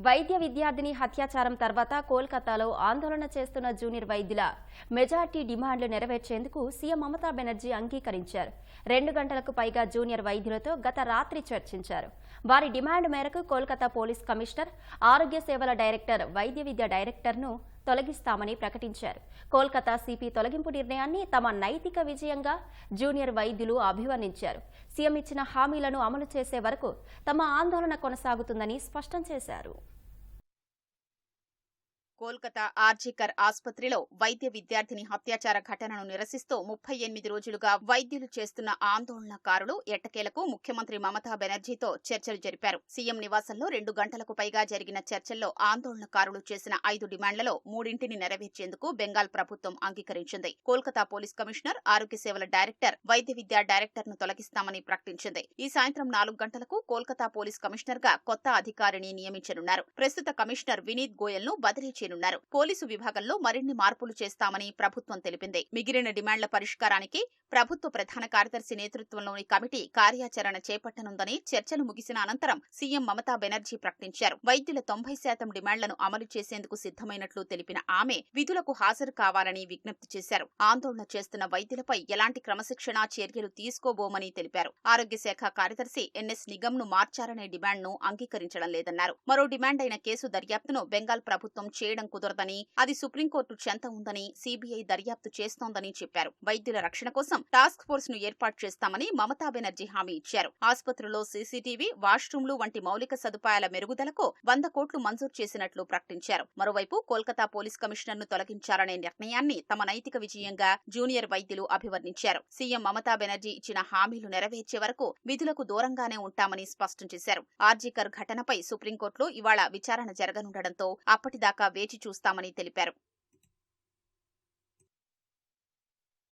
వైద్య విద్యార్థిని హత్యాచారం తర్వాత కోల్కతాలో ఆందోళన చేస్తున్న జూనియర్ వైద్యుల మెజార్టీ డిమాండ్లు నెరవేర్చేందుకు సీఎం మమతా బెనర్జీ అంగీకరించారు. 2 గంటలకు పైగా జూనియర్ వైద్యులతో గత రాత్రి చర్చించారు. వారి డిమాండ్ మేరకు కోల్కతా పోలీస్ కమిషనర్, ఆరోగ్య సేవల డైరెక్టర్, వైద్య విద్య డైరెక్టర్ను తొలగిస్తామని ప్రకటించారు. కోల్కతా సిపి తొలగింపు నిర్ణయాన్ని తమ నైతిక విజయంగా జూనియర్ వైద్యులు అభివర్ణించారు. సీఎం ఇచ్చిన హామీలను అమలు చేసే వరకు తమ ఆందోళన కొనసాగుతుందని స్పష్టం చేశారు. కోల్కతా ఆర్జీకర్ ఆసుపత్రిలో వైద్య విద్యార్థిని హత్యాచార ఘటనను నిరసిస్తూ 38 రోజులుగా వైద్యులు చేస్తున్న ఆందోళనకారులు ఎట్టకేలకు ముఖ్యమంత్రి మమతా బెనర్జీతో చర్చలు జరిపారు. సీఎం నివాసంలో 2 గంటలకు పైగా జరిగిన చర్చల్లో ఆందోళనకారులు చేసిన 5 డిమాండ్లలో 3ంటిని నెరవేర్చేందుకు బెంగాల్ ప్రభుత్వం అంగీకరించింది. కోల్కతా పోలీస్ కమిషనర్, ఆరోగ్య సేవల డైరెక్టర్, వైద్య విద్యా డైరెక్టర్ ను తొలగిస్తామని ప్రకటించింది. ఈ సాయంత్రం 4 గంటలకు కోల్కతా పోలీస్ కమిషనర్ గా కొత్త అధికారిని నియమించనున్నారు. ప్రస్తుత కమిషనర్ వినీత్ గోయల్ ను బదిలీ పోలీసు విభాగంలో మరిన్ని మార్పులు చేస్తామని ప్రభుత్వం తెలిపింది. మిగిలిన డిమాండ్ల పరిష్కారానికి ప్రభుత్వ ప్రధాన కార్యదర్శి నేతృత్వంలోని కమిటీ కార్యాచరణ చేపట్టనుందని చర్చలు ముగిసిన అనంతరం సీఎం మమతా బెనర్జీ ప్రకటించారు. వైద్యుల 90% డిమాండ్లను అమలు చేసేందుకు సిద్దమైనట్లు తెలిపిన ఆమె విధులకు హాజరు కావాలని విజ్ఞప్తి చేశారు. ఆందోళన చేస్తున్న వైద్యులపై ఎలాంటి క్రమశిక్షణా చర్యలు తీసుకోబోమని తెలిపారు. ఆరోగ్య శాఖ కార్యదర్శి ఎన్ఎస్ నిగమ్ ను మార్చారనే డిమాండ్ను అంగీకరించడం లేదన్నారు. మరో డిమాండ్ అయిన కేసు దర్యాప్తును బెంగాల్ ప్రభుత్వం చేయడం కుదరదని, అది సుప్రీంకోర్టు చెంత ఉందని, సీబీఐ దర్యాప్తు చేస్తోందని చెప్పారు. వైద్యుల రక్షణ కోసం టాస్క్ ఫోర్స్ ను ఏర్పాటు చేస్తామని మమతా బెనర్జీ హామీ ఇచ్చారు. ఆసుపత్రుల్లో సీసీటీవీ, వాష్రూమ్లు వంటి మౌలిక సదుపాయాల మెరుగుదలకు 100 కోట్లు మంజూరు చేసినట్లు ప్రకటించారు. మరోవైపు కోల్కతా పోలీస్ కమిషనర్ ను తొలగించారనే నిర్ణయాన్ని తమ నైతిక విజయంగా జూనియర్ వైద్యులు అభివర్ణించారు. సీఎం మమతా బెనర్జీ ఇచ్చిన హామీలు నెరవేర్చే వరకు విధులకు దూరంగానే ఉంటామని స్పష్టం చేశారు. ఆర్జీకర్ ఘటనపై సుప్రీంకోర్టులో ఇవాళ విచారణ జరగనుండటంతో అప్పటిదాకా వేచి చూస్తామని తెలిపారు.